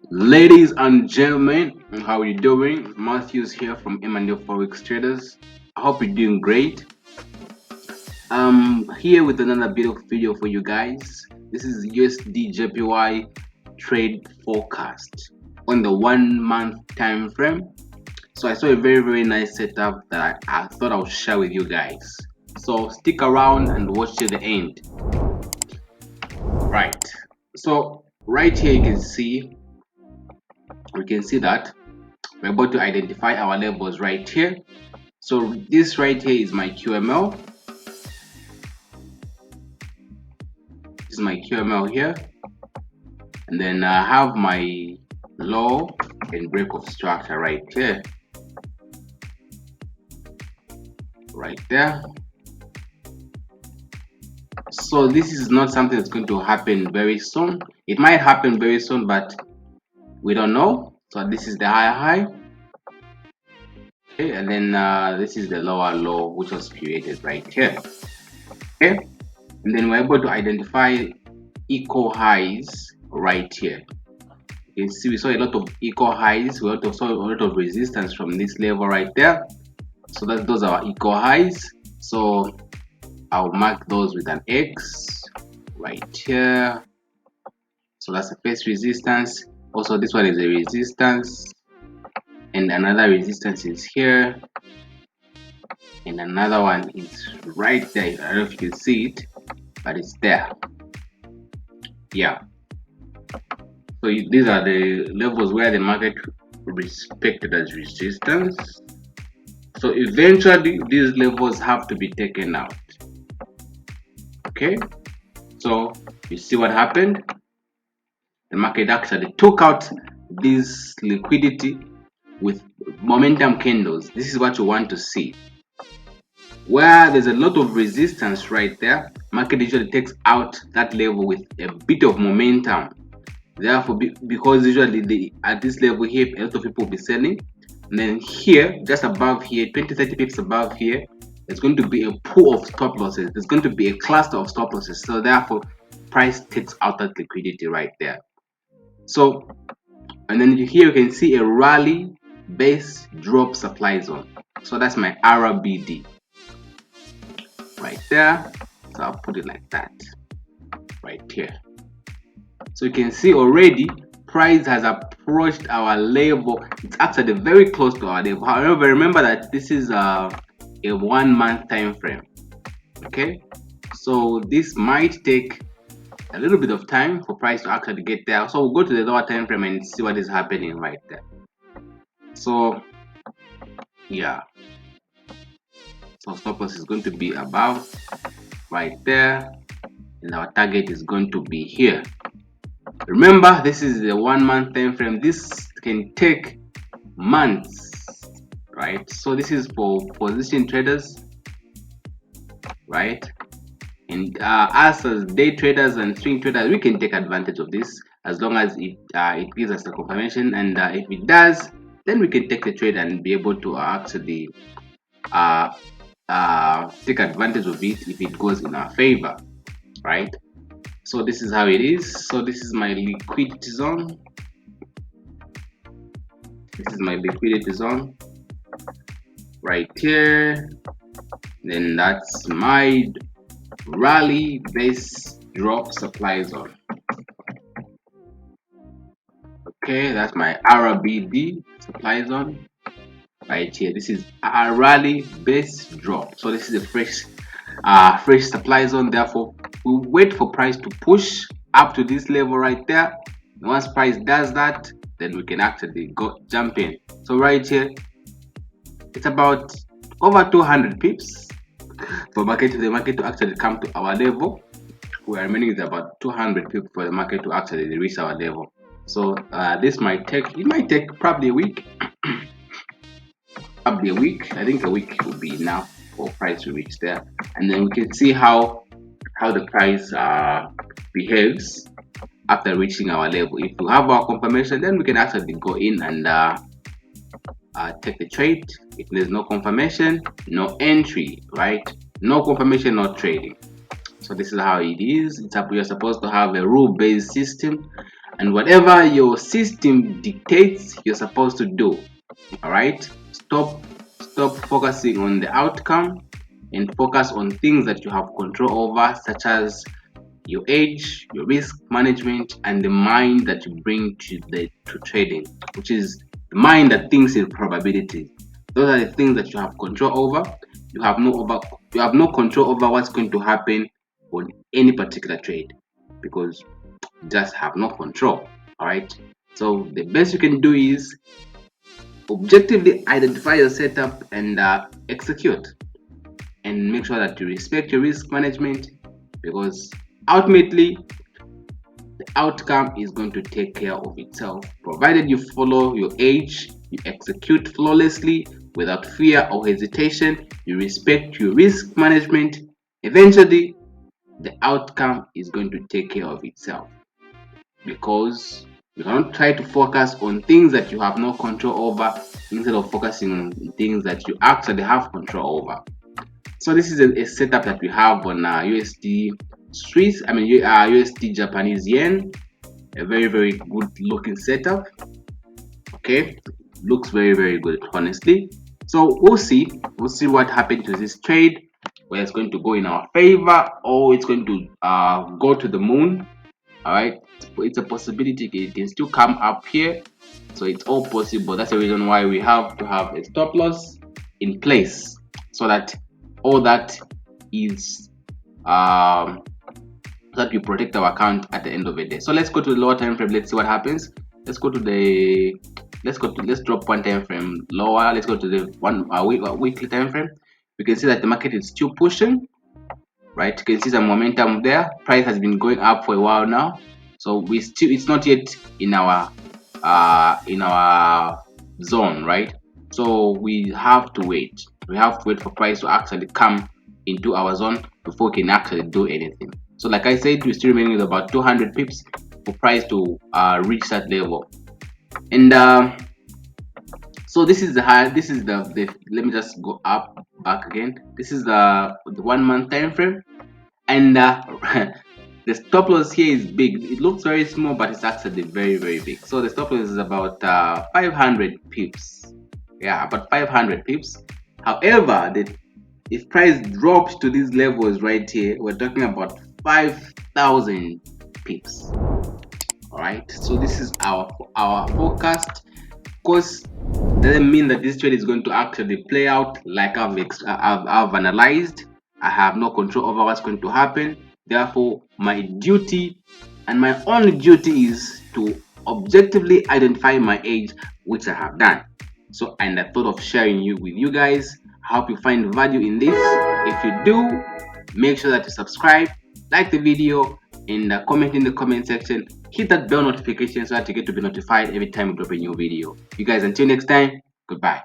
Ladies and gentlemen, how are you doing? Matthews here from M&L FOREX Traders. I hope you're doing great. I'm here with another beautiful video for you guys. This is USDJPY trade forecast on the 1 month time frame. So I saw a very nice setup that I thought I would share with you guys. So stick around and watch till the end. Right. So right here you can see that we're about to identify our levels right here. So this right here is my QML. This is my QML here, and then I have my low and break of structure right here, right there. So this is not something that's going to happen very soon. It might happen very soon, but we don't know. So this is the high, okay, and then this is the lower low, which was created right here, okay. And then we're able to identify equal highs right here. You can see we saw a lot of equal highs. We also saw a lot of resistance from this level right there. So those are our equal highs. So I'll mark those with an X right here. So that's the first resistance. Also, this one is a resistance, and another resistance is here, and another one is right there. I don't know if you can see it, but it's there. Yeah. So these are the levels where the market respected as resistance. So eventually these levels have to be taken out. Okay, so you see what happened. The market actually took out this liquidity with momentum candles. This is what you want to see. Where there's a lot of resistance right there, market usually takes out that level with a bit of momentum. Therefore, because usually at this level here, a lot of people will be selling. And then here, just above here, 20-30 pips above here, there's going to be a pool of stop losses. There's going to be a cluster of stop losses. So therefore, price takes out that liquidity right there. So, and then here you can see a rally base drop supply zone. So that's my RBD right there. So I'll put it like that right here. So you can see already price has approached our level. It's actually very close to our level. However, remember that this is a 1 month time frame. Okay, so this might take a little bit of time for price to actually get there. So we'll go to the lower time frame and see what is happening right there. So yeah, so stop loss is going to be above right there, and our target is going to be here. Remember, this is the 1 month time frame. This can take months, right? So this is for position traders, right? And us as day traders and swing traders, we can take advantage of this as long as it gives us the confirmation, and if it does, then we can take the trade and be able to actually take advantage of it if it goes in our favor, right? So this is how it is. So this is my liquidity zone. This is my liquidity zone right here. Then that's my rally base drop supply zone. Okay, that's my RBD supply zone right here. This is a rally base drop. So this is a fresh supply zone. Therefore, we'll wait for price to push up to this level right there. Once price does that, then we can actually jump in. So right here, it's about over 200 pips for the market to actually come to our level. We are remaining with about 200 pips for the market to actually reach our level. So this might take probably a week. Probably a week. I think a week would be enough for price to reach there, and then we can see how the price behaves after reaching our level. If we have our confirmation, then we can actually go in and take the trade. If there's no confirmation, no entry, right? No confirmation, no trading. So this is how it is. You're supposed to have a rule-based system and whatever your system dictates, you're supposed to do. All right, stop focusing on the outcome and focus on things that you have control over, such as your age, your risk management, and the mind that you bring to trading, which is the mind that thinks in probabilities. Those are the things that you have control over. You have no control over what's going to happen on any particular trade, because you just have no control. All right. So the best you can do is objectively identify your setup and execute, and make sure that you respect your risk management, because ultimately the outcome is going to take care of itself, provided you follow your age, you execute flawlessly without fear or hesitation, you respect your risk management. Eventually the outcome is going to take care of itself, because you cannot try to focus on things that you have no control over instead of focusing on things that you actually have control over. So this is a setup that we have on USD Swiss, USD Japanese yen. A very good looking setup. Okay, looks very good, honestly. So we'll see what happened to this trade, where it's going to go in our favor or it's going to go to the moon. All right, it's a possibility. It can still come up here, so it's all possible. That's the reason why we have to have a stop loss in place, so that all that is that we protect our account at the end of the day. So let's go to the lower time frame. Let's see what happens. Let's drop one time frame lower. Let's go to the weekly time frame. We can see that the market is still pushing, right? You can see some momentum there. Price has been going up for a while now, so it's not yet in our zone, right? So we have to wait for price to actually come into our zone before we can actually do anything. So like I said, we're still remaining with about 200 pips for price to reach that level. And so this is the high. This is the let me just go back again. This is the 1 month time frame, and the stop loss here is big. It looks very small, but it's actually very big. So the stop loss is about 500 pips. Yeah, about 500 pips. However, if price drops to these levels right here, we're talking about 5,000 pips. All right, so this is our forecast. Of course, doesn't mean that this trade is going to actually play out like I've analyzed. I have no control over what's going to happen. Therefore, my duty and my only duty is to objectively identify my age, which I have done. So, and I thought of sharing with you guys. I hope you find value in this. If you do, make sure that you subscribe, like the video, and comment in the comment section. Hit that bell notification so that you get to be notified every time we drop a new video. You guys, until next time, goodbye.